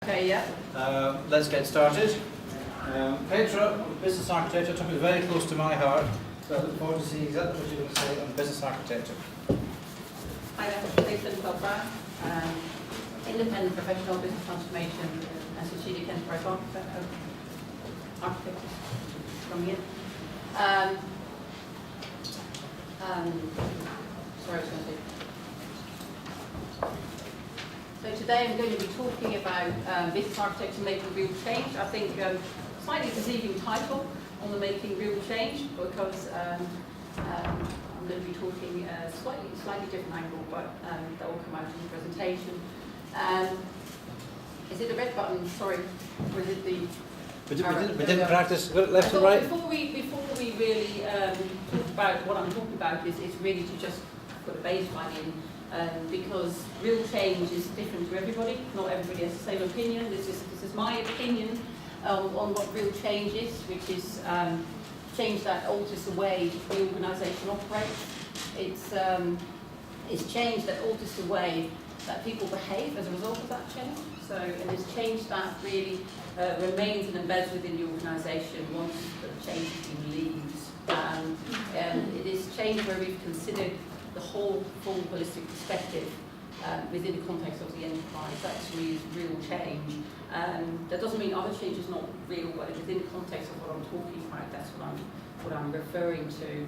Okay, yeah. Let's get started. Petra, business architecture, took it very close to my heart, so I look forward to seeing exactly what you're going to say on business architecture. Hi there, Petra, independent professional business transformation and strategic enterprise architect from here. Sorry, I was going to say. So today I'm going to be talking about business architecture making real change. I think slightly deceiving title on the making real change because I'm going to be talking slightly different angle, but that will come out in the presentation. Is it the red button? Sorry, or is it the? We didn't practice left and right. Before we really talk about what I'm talking about is really to just put a baseline in. Because real change is different to everybody. Not everybody has the same opinion. This is my opinion on what real change is, which is change that alters the way the organisation operates. It's change that alters the way that people behave as a result of that change. So, and it's change that really remains and embeds within the organisation once the change leaves. It is change where we've considered the whole full holistic perspective within the context of the enterprise. That's really real change. That doesn't mean other change is not real, but within the context of what I'm talking about, that's what I'm referring to.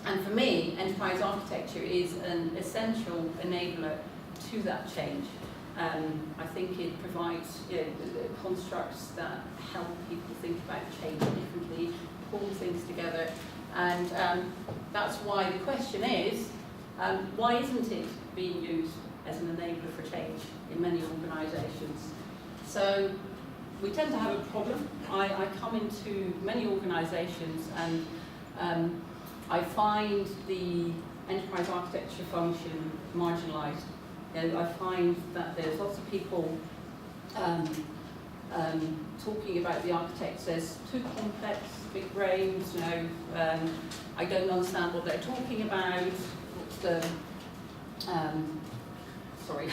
And for me, enterprise architecture is an essential enabler to that change. I think it provides constructs that help people think about change differently, pull things together. And that's why the question is, why isn't it being used as an enabler for change in many organisations? So we tend to have a problem. I come into many organisations and I find the enterprise architecture function marginalised. I find that there's lots of people talking about the architects as too complex, big brains, I don't understand what they're talking about. What's the sorry.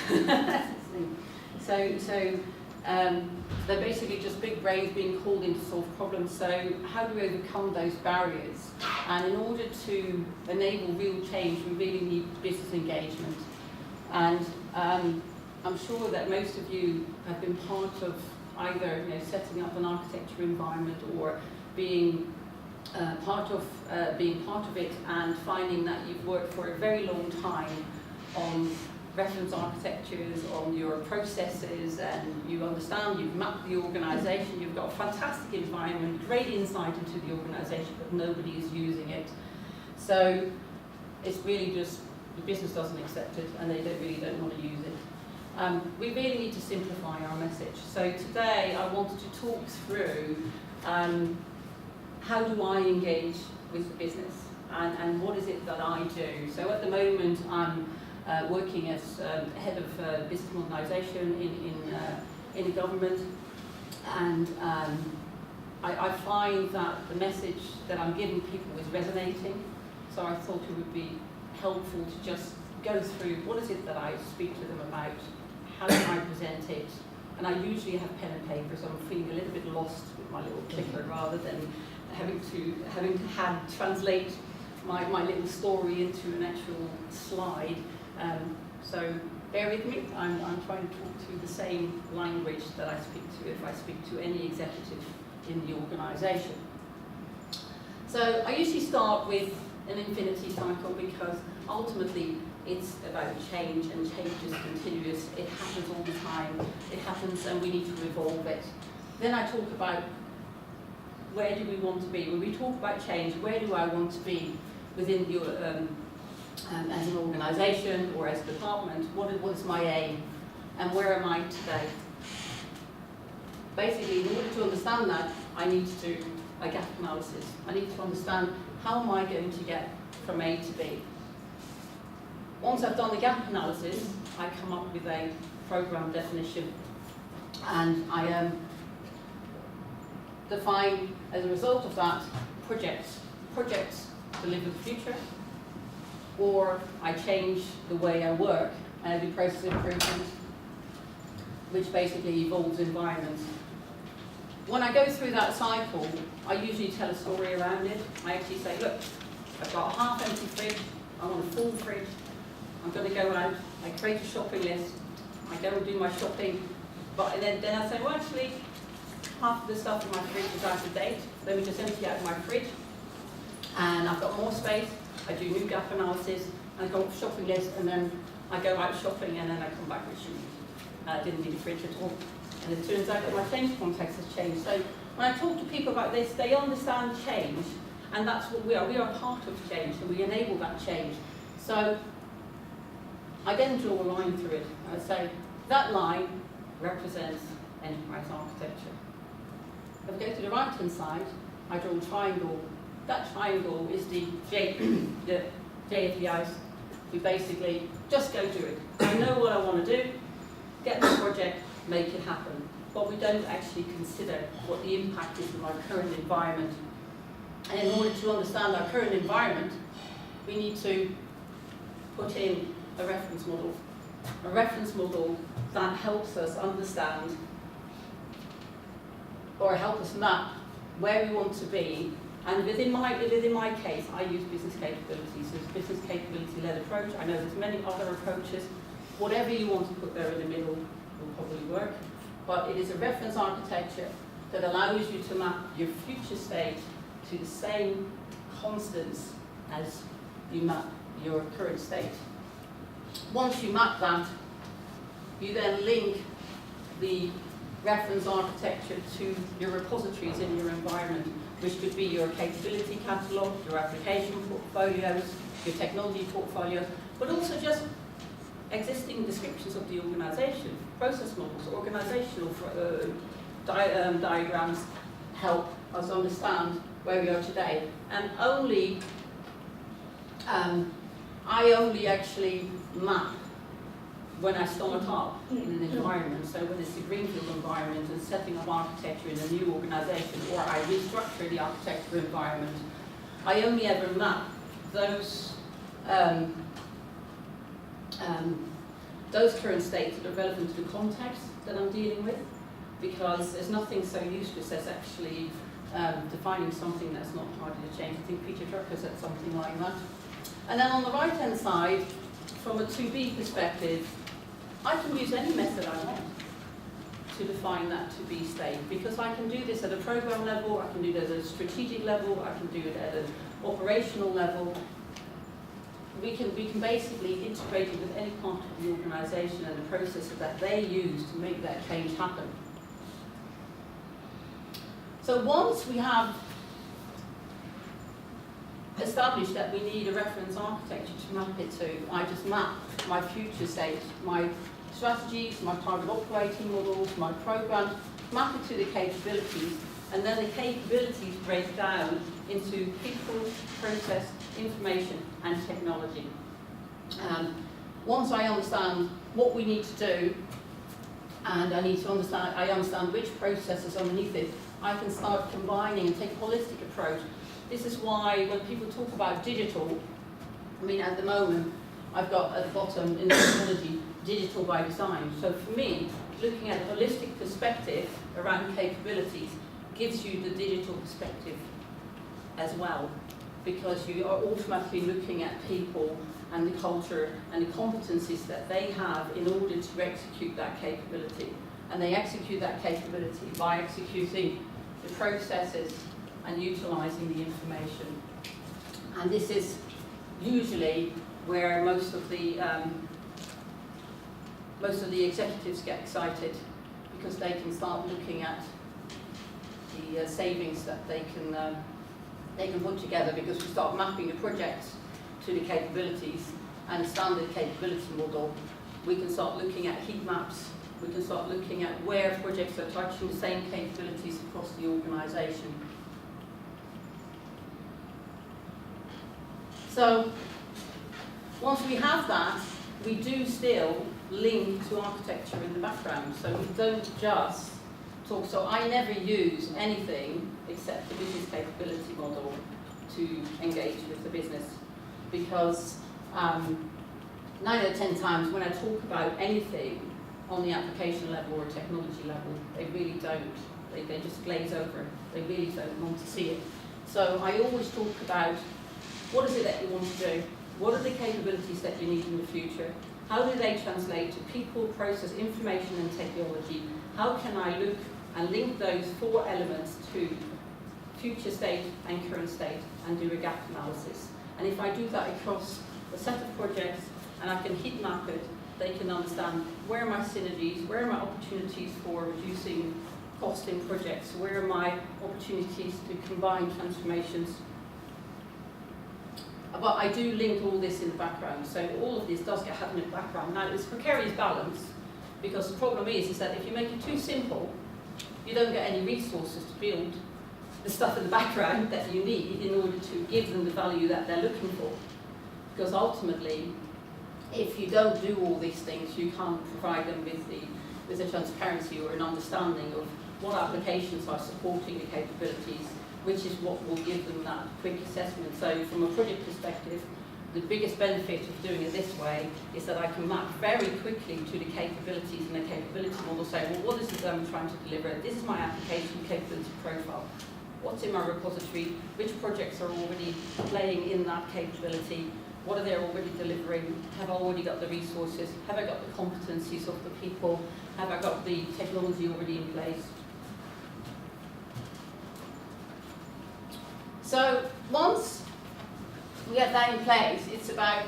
so they're basically just big brains being called in to solve problems. So how do we overcome those barriers? And in order to enable real change, we really need business engagement. And I'm sure that most of you have been part of either setting up an architecture environment or being part of it and finding that you've worked for a very long time on reference architectures, on your processes, and you understand, you've mapped the organisation, you've got a fantastic environment, great insight into the organisation, but nobody is using it. So it's really just the business doesn't accept it and they don't want to use it. We really need to simplify our message. So today I wanted to talk through how do I engage with the business and what is it that I do. So at the moment I'm working as head of business modernisation in a government, and I find that the message that I'm giving people is resonating. So I thought it would be helpful to just go through what is it that I speak to them about. How do I present it? And I usually have pen and paper, so I'm feeling a little bit lost with my little clicker rather than having to hand translate my little story into an actual slide. So bear with me. I'm trying to talk to the same language that I speak to if I speak to any executive in the organisation. So I usually start with an infinity cycle because ultimately it's about change, and change is continuous. It happens all the time. It happens and we need to evolve it. Then I talk about where do we want to be. When we talk about change, where do I want to be within your, as an organisation or as a department? What is my aim? And where am I today? Basically, in order to understand that, I need to do a gap analysis. I need to understand how am I going to get from A to B. Once I've done the gap analysis, I come up with a program definition, and I define, as a result of that, projects deliver the future, or I change the way I work and I do process improvement. which basically involves environments. When I go through that cycle, I usually tell a story around it. I actually say, look, I've got a half empty fridge, I want a full fridge, I'm going to go out, I create a shopping list, I go and do my shopping, but then I say, well actually, half of the stuff in my fridge is out of date, let me just empty out my fridge, and I've got more space, I do new gap analysis, I go off shopping list, and then I go out shopping, and then I come back with shoes. I didn't need a fridge at all. And it turns out that my change context has changed. So when I talk to people about this, they understand change, and that's what we are. We are part of change, and we enable that change. So I then draw a line through it, and I say, that line represents enterprise architecture. If I go to the right-hand side, I draw a triangle. That triangle is the JFEIs. We basically just go do it. I know what I want to do, get the project, make it happen. But we don't actually consider what the impact is of our current environment. And in order to understand our current environment, we need to put in a reference model that helps us understand or help us map where we want to be. And within my case, I use business capabilities. It's a business capability-led approach. I know there's many other approaches. Whatever you want to put there in the middle will probably work. But it is a reference architecture that allows you to map your future state to the same constants as you map your current state. Once you map that, you then link the reference architecture to your repositories in your environment, which could be your capability catalogue, your application portfolios, your technology portfolios, but also just existing descriptions of the organisation, process models, organisational diagrams help us understand where we are today. And I only actually map when I start up in an environment. So when it's a greenfield environment and setting up architecture in a new organisation, or I restructure the architecture environment, I only ever map those current states that are relevant to the context that I'm dealing with, because there's nothing so useless as actually defining something that's not part of the change. I think Petra said something like that. And then on the right-hand side, from a 2B perspective, I can use any method I want to define that 2B state, because I can do this at a program level, I can do it at a strategic level, I can do it at an operational level. We can basically integrate it with any part of the organisation and the processes that they use to make that change happen. So once we have established that we need a reference architecture to map it to, I just map my future state, my strategies, my target operating models, my program, map it to the capabilities, and then the capabilities break down into people, process, information, and technology. Once I understand what we need to do, and I understand which processes underneath it, I can start combining and take a holistic approach. This is why when people talk about digital, I mean at the moment, I've got at the bottom in the technology, digital by design. So for me, looking at a holistic perspective around capabilities gives you the digital perspective as well, because you are automatically looking at people and the culture and the competencies that they have in order to execute that capability. And they execute that capability by executing the processes and utilising the information. And this is usually where most of the executives get excited, because they can start looking at the savings that they can put together, because we start mapping the projects to the capabilities and standard capability model. We can start looking at heat maps. We can start looking at where projects are touching the same capabilities across the organisation. So once we have that, we do still link to architecture in the background. So we don't just talk. So I never use anything except the business capability model to engage with the business, because 9 out of 10 times when I talk about anything, on the application level or technology level. They really don't. They just glaze over it. They really don't want to see it. So I always talk about what is it that you want to do? What are the capabilities that you need in the future? How do they translate to people, process, information and technology? How can I look and link those 4 elements to future state and current state and do a gap analysis? And if I do that across a set of projects and I can heat map it, they can understand where are my synergies, where are my opportunities for reducing cost in projects, where are my opportunities to combine transformations. But I do link all this in the background, so all of this does get happening in the background. Now, it's a precarious balance, because the problem is that if you make it too simple, you don't get any resources to build the stuff in the background that you need in order to give them the value that they're looking for. Because ultimately, if you don't do all these things, you can't provide them with the transparency or an understanding of what applications are supporting the capabilities, which is what will give them that quick assessment. So from a project perspective, the biggest benefit of doing it this way is that I can map very quickly to the capabilities and the capability model, say, well, what is it that I'm trying to deliver? This is my application capability profile. What's in my repository? Which projects are already playing in that capability? What are they already delivering? Have I already got the resources? Have I got the competencies of the people? Have I got the technology already in place? So once we have that in place, it's about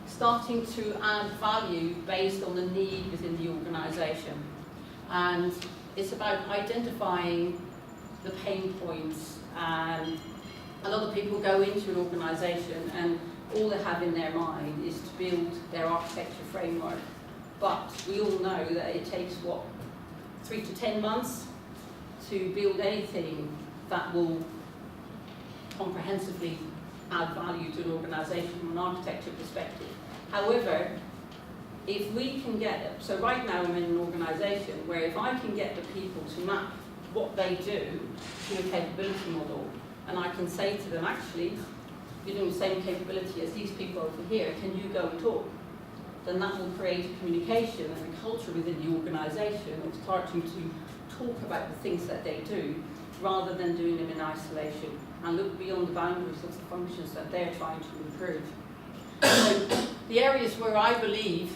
starting to add value based on the need within the organisation. And it's about identifying the pain points. And a lot of people go into an organisation and all they have in their mind is to build their architecture framework. But we all know that it takes, 3 to 10 months to build anything that will comprehensively add value to an organisation from an architecture perspective. However, if we can get, so right now I'm in an organisation where if I can get the people to map what they do to a capability model, and I can say to them, actually, you're doing the same capability as these people over here, can you go and talk? Then that will create a communication and a culture within the organisation of starting to talk about the things that they do, rather than doing them in isolation, and look beyond the boundaries of the functions that they're trying to improve. So the areas where I believe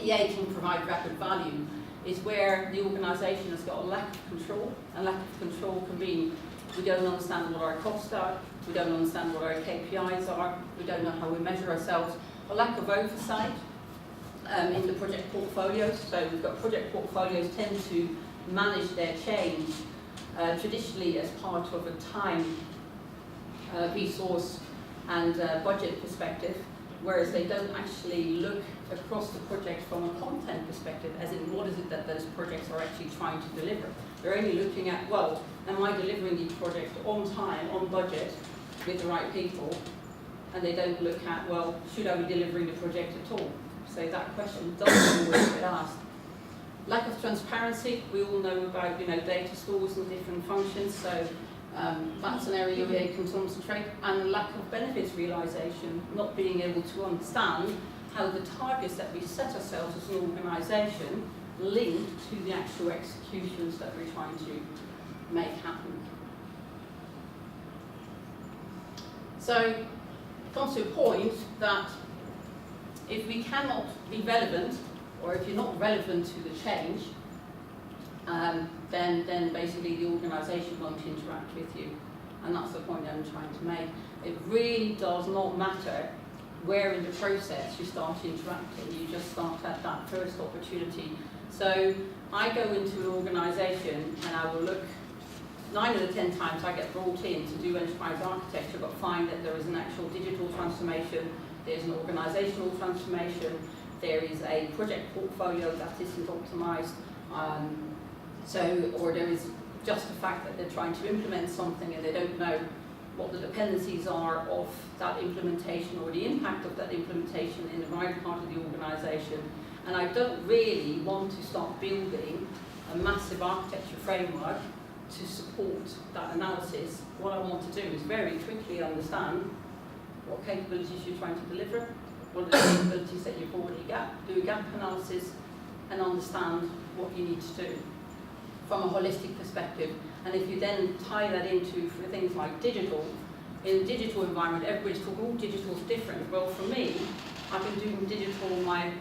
EA can provide rapid value is where the organisation has got a lack of control, and lack of control can mean we don't understand what our costs are, we don't understand what our KPIs are, we don't know how we measure ourselves, a lack of oversight in the project portfolios. So we've got project portfolios tend to manage their change traditionally as part of a time, resource and budget perspective, whereas they don't actually look across the project from a content perspective, as in what is it that those projects are actually trying to deliver. They're only looking at, well, am I delivering the project on time, on budget, with the right people? And they don't look at, well, should I be delivering the project at all? So that question doesn't always get asked. Lack of transparency, we all know about data stores and different functions, so that's an area where you can concentrate, and lack of benefits realisation, not being able to understand how the targets that we set ourselves as an organisation link to the actual executions that we're trying to make happen. So it comes to a point that if we cannot be relevant, or if you're not relevant to the change, then basically the organisation won't interact with you. And that's the point I'm trying to make. It really does not matter where in the process you start interacting, you just start at that first opportunity. So I go into an organisation and I will look, 9 out of 10 times I get brought in to do enterprise architecture, but find that there is an actual digital transformation, there's an organisational transformation, there is a project portfolio that isn't optimised, or there is just the fact that they're trying to implement something and they don't know what the dependencies are of that implementation or the impact of that implementation in the wider part of the organisation. And I don't really want to start building a massive architecture framework to support that analysis. What I want to do is very quickly understand what capabilities you're trying to deliver, what are the capabilities that you've already got, do a gap analysis, and understand what you need to do from a holistic perspective. And if you then tie that into for things like digital, in a digital environment, everybody's talking, oh, digital's different. Well, for me, I've been doing digital my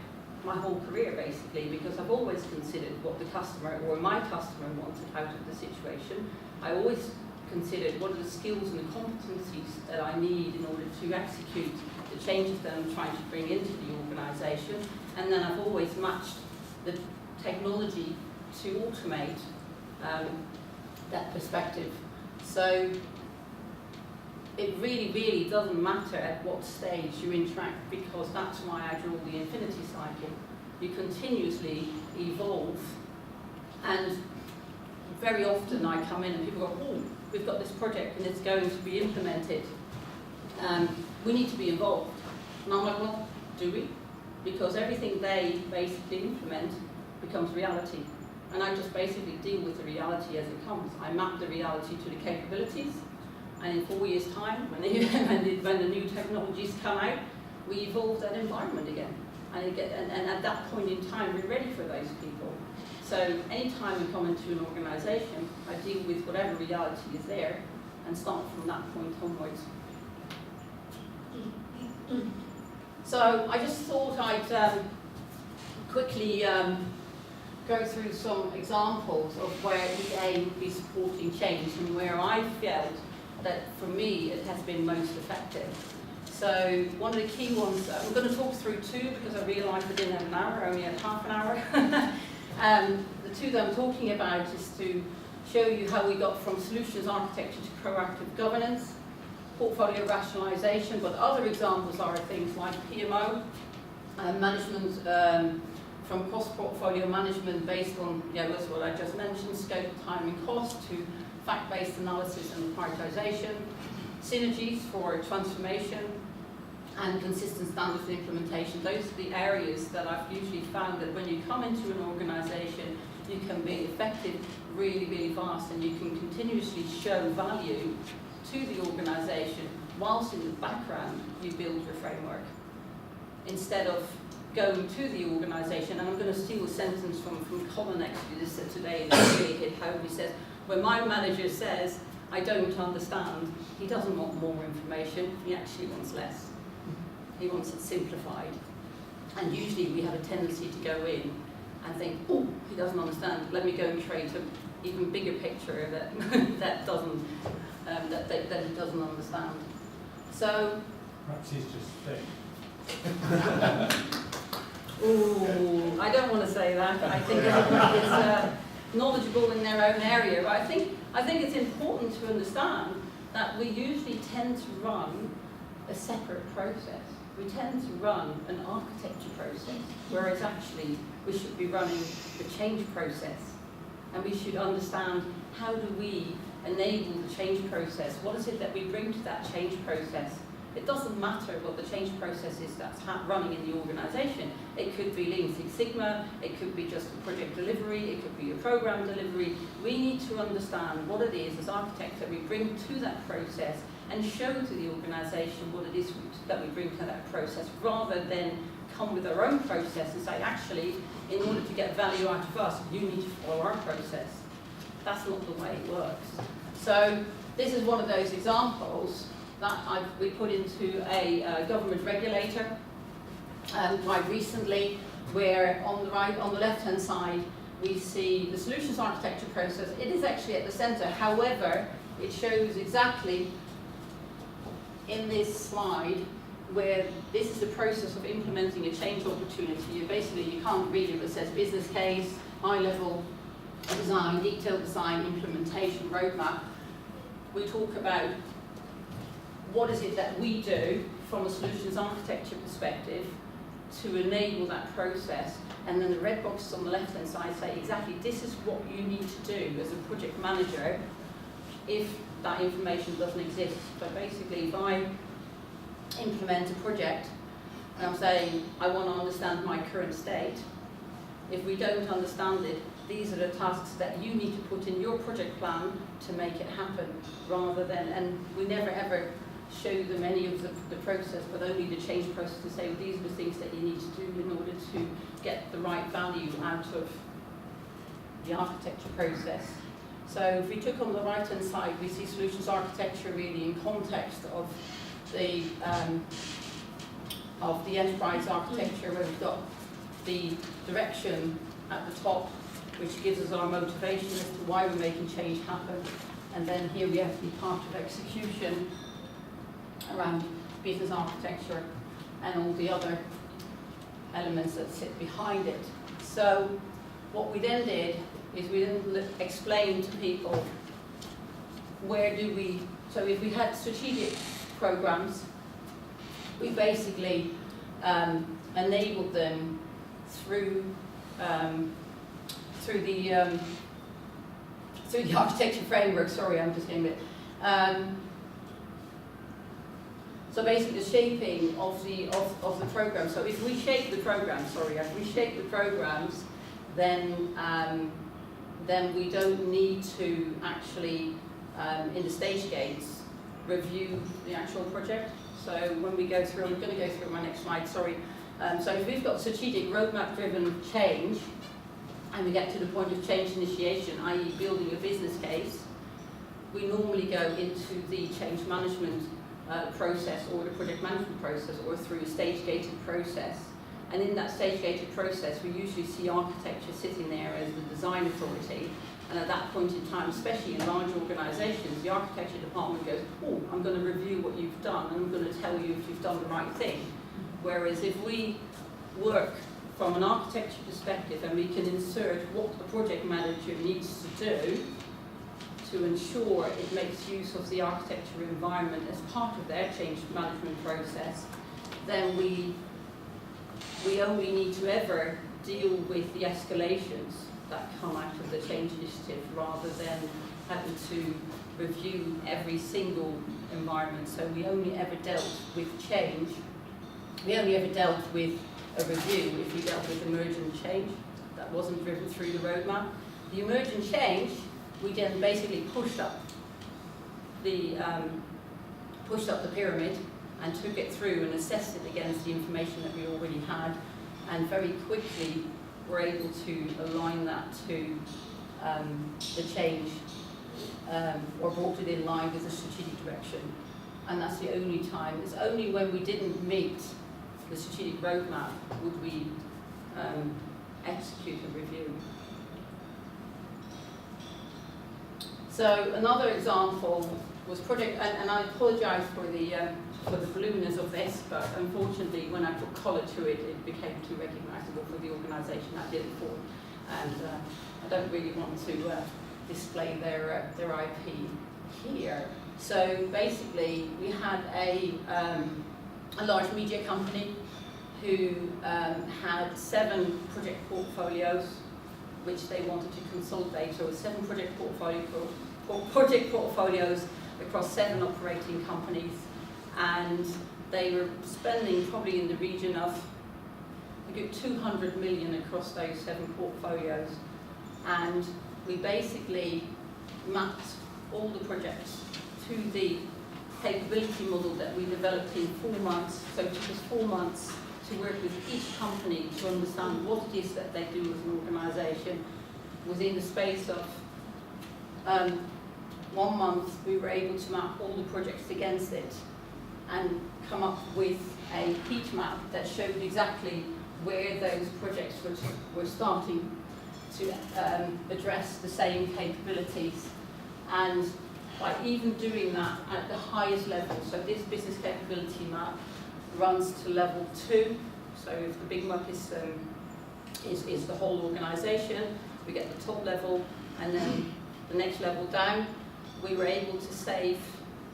whole career, basically, because I've always considered what the customer or my customer wanted out of the situation. I always considered what are the skills and the competencies that I need in order to execute the changes that I'm trying to bring into the organisation. And then I've always matched the technology to automate that perspective. So it really, really doesn't matter at what stage you interact, because that's why I draw the infinity cycle. You continuously evolve, and very often I come in and people go, oh, we've got this project and it's going to be implemented. We need to be involved. And I'm like, well, do we? Because everything they basically implement becomes reality. And I just basically deal with the reality as it comes. I map the reality to the capabilities, and in 4 years' time, when the new technologies come out, we evolve that environment again. And at that point in time, we're ready for those people. So anytime we come into an organisation, I deal with whatever reality is there and start from that point onwards. So I just thought I'd quickly go through some examples of where EA would be supporting change and where I felt that for me it has been most effective. So one of the key ones, I'm going to talk through two because I realised I didn't have an hour, I only had half an hour. The two that I'm talking about is to show you how we got from solutions architecture to proactive governance, portfolio rationalisation, but other examples are things like PMO, management from cross-portfolio management based on, that's what I just mentioned, scope, time and cost, to fact-based analysis and prioritisation, synergies for transformation, and consistent standards and implementation. Those are the areas that I've usually found that when you come into an organisation, you can be effective really, really fast, and you can continuously show value to the organisation whilst in the background you build your framework. Instead of going to the organisation, and I'm going to steal a sentence from Colin actually this today that really hit home. He says, when my manager says, I don't understand, he doesn't want more information, he actually wants less. He wants it simplified. And usually we have a tendency to go in and think, oh, he doesn't understand, let me go and create an even bigger picture that that doesn't that he doesn't understand. So perhaps he's just thick. Ooh, I don't want to say that. I think everybody is knowledgeable in their own area, but I think it's important to understand that we usually tend to run a separate process. We tend to run an architecture process, whereas actually we should be running the change process. And we should understand, how do we enable the change process? What is it that we bring to that change process? It doesn't matter what the change process is that's running in the organisation. It could be Lean Six Sigma, it could be just a project delivery, it could be a program delivery. We need to understand what it is as architects that we bring to that process and show to the organisation what it is that we bring to that process, rather than come with our own process and say, actually, in order to get value out of us, you need to follow our process. That's not the way it works. So this is one of those examples that we put into a government regulator quite recently, where on the left-hand side we see the solutions architecture process. It is actually at the centre. However, it shows exactly in this slide where this is the process of implementing a change opportunity. You can't read it, but it says business case, high-level design, detailed design, implementation, roadmap. We talk about what is it that we do from a solutions architecture perspective to enable that process, and then the red boxes on the left-hand side say exactly this is what you need to do as a project manager if that information doesn't exist. So basically, if I implement a project and I'm saying I want to understand my current state, if we don't understand it, these are the tasks that you need to put in your project plan to make it happen, rather than, and we never ever show them any of the process, but only the change process, to say, well, these are the things that you need to do in order to get the right value out of the architecture process. So if we took on the right-hand side, we see solutions architecture really in context of the enterprise architecture, where we've got the direction at the top, which gives us our motivation as to why we're making change happen. And then here we have the part of execution around business architecture and all the other elements that sit behind it. So what we then did is we then explained to people where do we, so if we had strategic programs, we basically enabled them through the architecture framework. Sorry, I'm just getting a bit. So basically, the shaping of the program. So if we shape the program, then we don't need to actually in the stage gates review the actual project. So when we go through, I'm going to go through my next slide. Sorry. So if we've got strategic roadmap-driven change, and we get to the point of change initiation, i.e. building a business case, we normally go into the change management process, or the project management process, or through a stage-gated process. And in that stage-gated process, we usually see architecture sitting there as the design authority. And at that point in time, especially in large organisations, the architecture department goes, oh, I'm going to review what you've done, and I'm going to tell you if you've done the right thing. Whereas if we work from an architecture perspective, and we can insert what the project manager needs to do to ensure it makes use of the architecture environment as part of their change management process, then we only need to ever deal with the escalations that come out of the change initiative, rather than having to review every single environment. So we only ever dealt with change. We only ever dealt with a review if we dealt with emergent change that wasn't driven through the roadmap. The emergent change, we then basically pushed up the pyramid and took it through and assessed it against the information that we already had, and very quickly were able to align that to the change, or brought it in line with the strategic direction. And that's the only time. It's only when we didn't meet the strategic roadmap would we execute a review. So another example was project, and I apologise for the blueness of this, but unfortunately when I put colour to it, it became too recognisable for the organisation I did it for, and I don't really want to display their IP here. So basically, we had a large media company who had 7 project portfolios which they wanted to consolidate. So 7 project portfolios across 7 operating companies, and they were spending probably in the region of a good 200 million across those 7 portfolios. And we basically mapped all the projects to the capability model that we developed in 4 months. So it took us 4 months to work with each company to understand what it is that they do as an organisation. Within the space of 1 month, we were able to map all the projects against it and come up with a heat map that showed exactly where those projects were starting to address the same capabilities. And by even doing that at the highest level, so this business capability map runs to level 2. So if the big map is the whole organisation, we get the top level, and then the next level down, we were able to save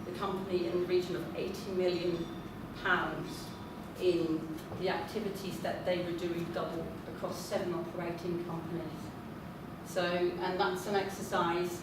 the company in the region of £80 million in the activities that they were doing double across 7 operating companies. So, and that's an exercise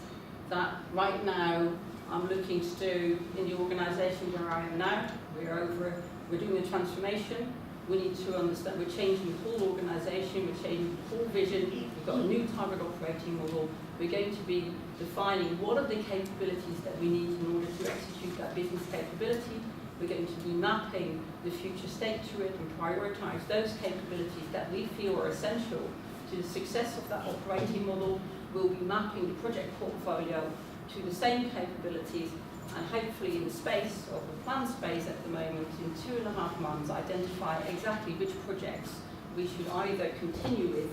that right now I'm looking to do in the organisation where I am now. We're doing a transformation. we need to understand we're changing the whole organisation, we're changing the whole vision, we've got a new target operating model, we're going to be defining what are the capabilities that we need in order to execute that business capability, we're going to be mapping the future state to it and prioritise those capabilities that we feel are essential to the success of that operating model. We'll be mapping the project portfolio to the same capabilities, and hopefully in the space of the planned space at the moment, in 2.5 months, identify exactly which projects we should either continue with,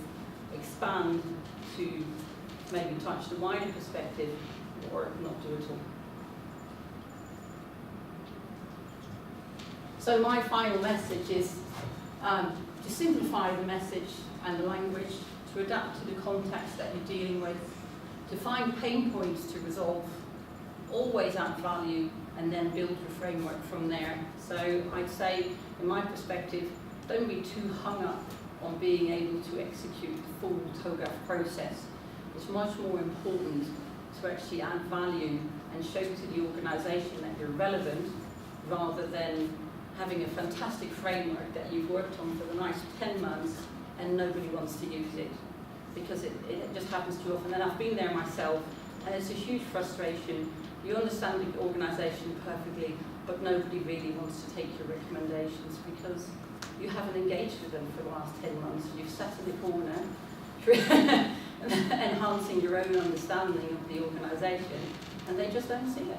expand to maybe touch the wider perspective, or not do at all. So my final message is to simplify the message and the language, to adapt to the context that you're dealing with, to find pain points to resolve, always add value, and then build your framework from there. So I'd say, in my perspective, don't be too hung up on being able to execute the full TOGAF process. It's much more important to actually add value and show to the organisation that you're relevant, rather than having a fantastic framework that you've worked on for the last 10 months and nobody wants to use it, because it just happens too often. And I've been there myself, and it's a huge frustration. You understand the organisation perfectly, but nobody really wants to take your recommendations because you haven't engaged with them for the last 10 months. You've sat in the corner enhancing your own understanding of the organisation, and they just don't see it.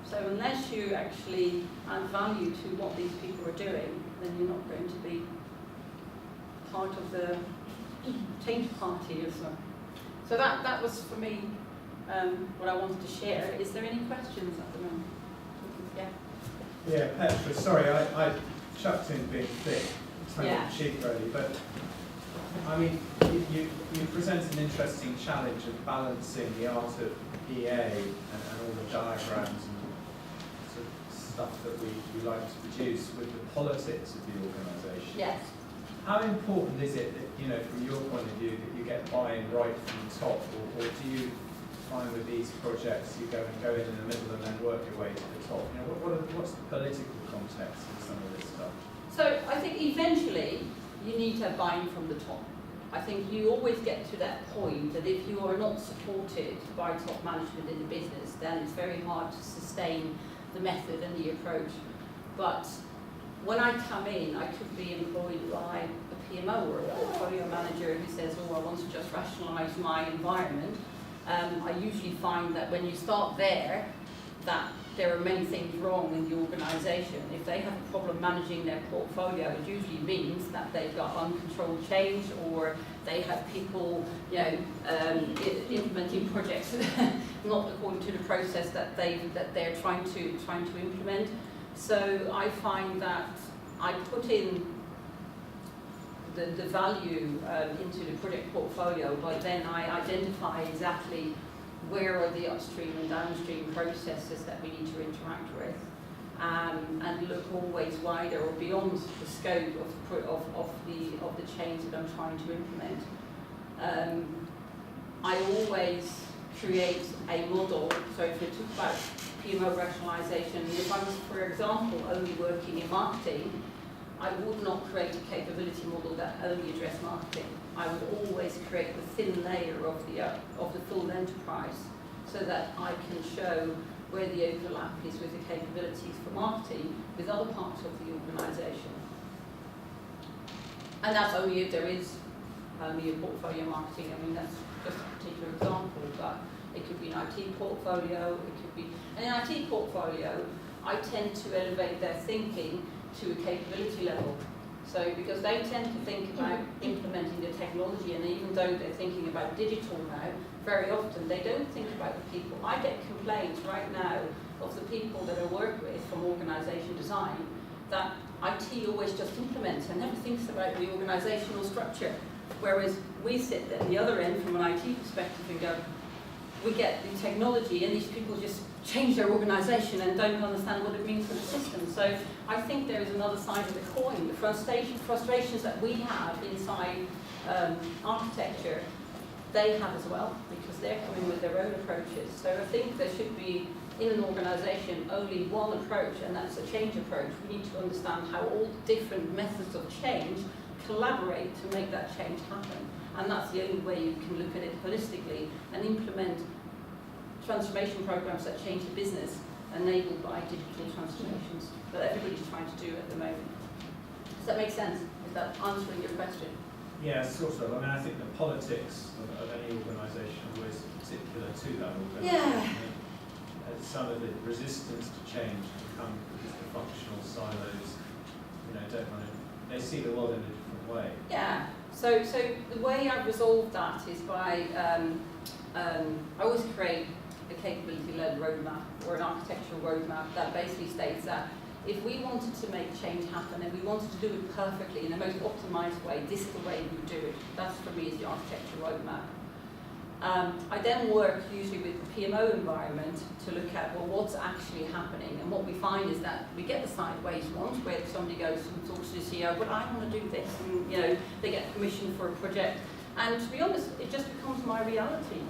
So unless you actually add value to what these people are doing, then you're not going to be part of the change party as well. So that was for me what I wanted to share. Is there any questions at the moment? Yeah. Yeah, Petra, sorry, I chucked in being thick, tongue-in-cheek really, but I mean, you present an interesting challenge of balancing the art of EA and all the diagrams and sort of stuff that we like to produce with the politics of the organisation. Yes. How important is it that, you know, from your point of view, that you get buy-in right from the top, or do you find with these projects you go in the middle and then work your way to the top? You know, what's the political context in some of this stuff? So I think eventually you need to have buy-in from the top. I think you always get to that point that if you are not supported by top management in the business, then it's very hard to sustain the method and the approach. But when I come in, I could be employed by a PMO or a portfolio manager who says, oh, I want to just rationalise my environment. I usually find that when you start there, that there are many things wrong in the organisation. If they have a problem managing their portfolio, it usually means that they've got uncontrolled change, or they have people, you know, implementing projects not according to the process that they're trying to implement. So I find that I put in the value into the project portfolio, but then I identify exactly where are the upstream and downstream processes that we need to interact with, and look always wider or beyond the scope of the change that I'm trying to implement. I always create a model. So if we talk about PMO rationalisation, if I was, for example, only working in marketing, I would not create a capability model that only addressed marketing. I would always create the thin layer of the full enterprise, so that I can show where the overlap is with the capabilities for marketing with other parts of the organisation. And that's only if there is only a portfolio marketing. I mean, that's just a particular example, but it could be an IT portfolio, it could be, and in an IT portfolio, I tend to elevate their thinking to a capability level. So because they tend to think about implementing the technology, and even though they're thinking about digital now, very often they don't think about the people. I get complaints right now of the people that I work with from organisation design that IT always just implements and never thinks about the organisational structure. Whereas we sit at the other end from an IT perspective and go, we get the technology and these people just change their organisation and don't understand what it means for the system. So I think there is another side of the coin. The frustrations that we have inside architecture, they have as well, because they're coming with their own approaches. So I think there should be, in an organisation, only one approach, and that's a change approach. We need to understand how all different methods of change collaborate to make that change happen. And that's the only way you can look at it holistically and implement transformation programs that change the business enabled by digital transformations that everybody's trying to do at the moment. Does that make sense? Is that answering your question? Yeah, sort of. I mean, I think the politics of any organisation are always particular to that organisation. Yeah. Some of the resistance to change can come because the functional silos, don't want to. They see the world in a different way. Yeah. So the way I've resolved that is by I always create a capability-led roadmap or an architectural roadmap that basically states that if we wanted to make change happen and we wanted to do it perfectly in the most optimized way, this is the way we would do it. That's for me is the architectural roadmap. I then work usually with the PMO environment to look at, well, what's actually happening. And what we find is that we get the sideways ones where somebody goes and talks to the CEO, but I want to do this, and they get permission for a project. And to be honest, it just becomes my reality.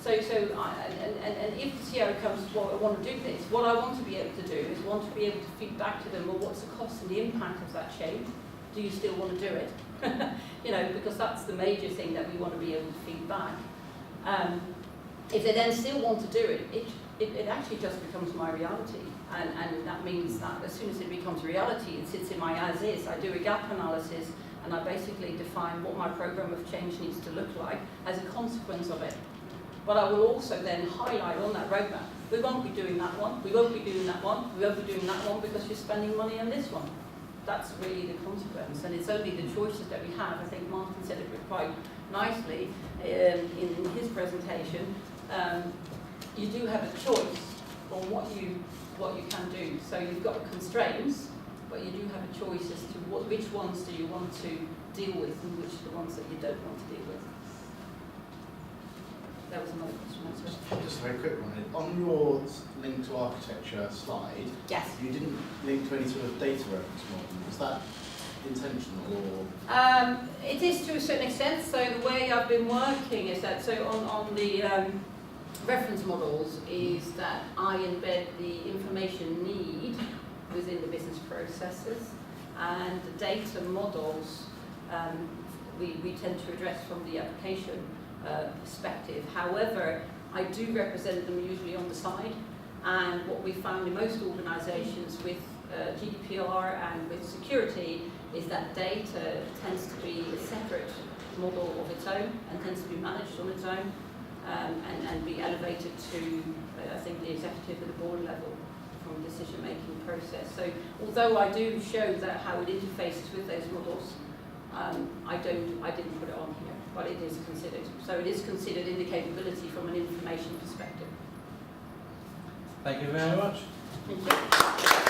And if the CEO comes, well, I want to do this, what I want to be able to do is want to be able to feed back to them, well, what's the cost and the impact of that change? Do you still want to do it? Because that's the major thing that we want to be able to feed back. If they then still want to do it, it actually just becomes my reality. And that means that as soon as it becomes reality, it sits in my as is. I do a gap analysis and I basically define what my program of change needs to look like as a consequence of it. But I will also then highlight on that roadmap, we won't be doing that one, we won't be doing that one, we won't be doing that one because you're spending money on this one. That's really the consequence, and it's only the choices that we have. I think Martin said it quite nicely in his presentation. You do have a choice on what you can do. So you've got constraints, but you do have a choice as to which ones do you want to deal with and which are the ones that you don't want to deal with. That was another question. Just a very quick one. On your link to architecture slide, yes, you didn't link to any sort of data reference model. Was that intentional or? It is to a certain extent. So the way I've been working is that on the reference models is that I embed the information need within the business processes, and the data models we tend to address from the application perspective. However, I do represent them usually on the side, and what we found in most organisations with GDPR and with security is that data tends to be a separate model of its own and tends to be managed on its own and be elevated to, I think, the executive at the board level from a decision-making process. So although I do show that how it interfaces with those models, I didn't put it on here, but it is considered. So it is considered in the capability from an information perspective. Thank you very much. Thank you.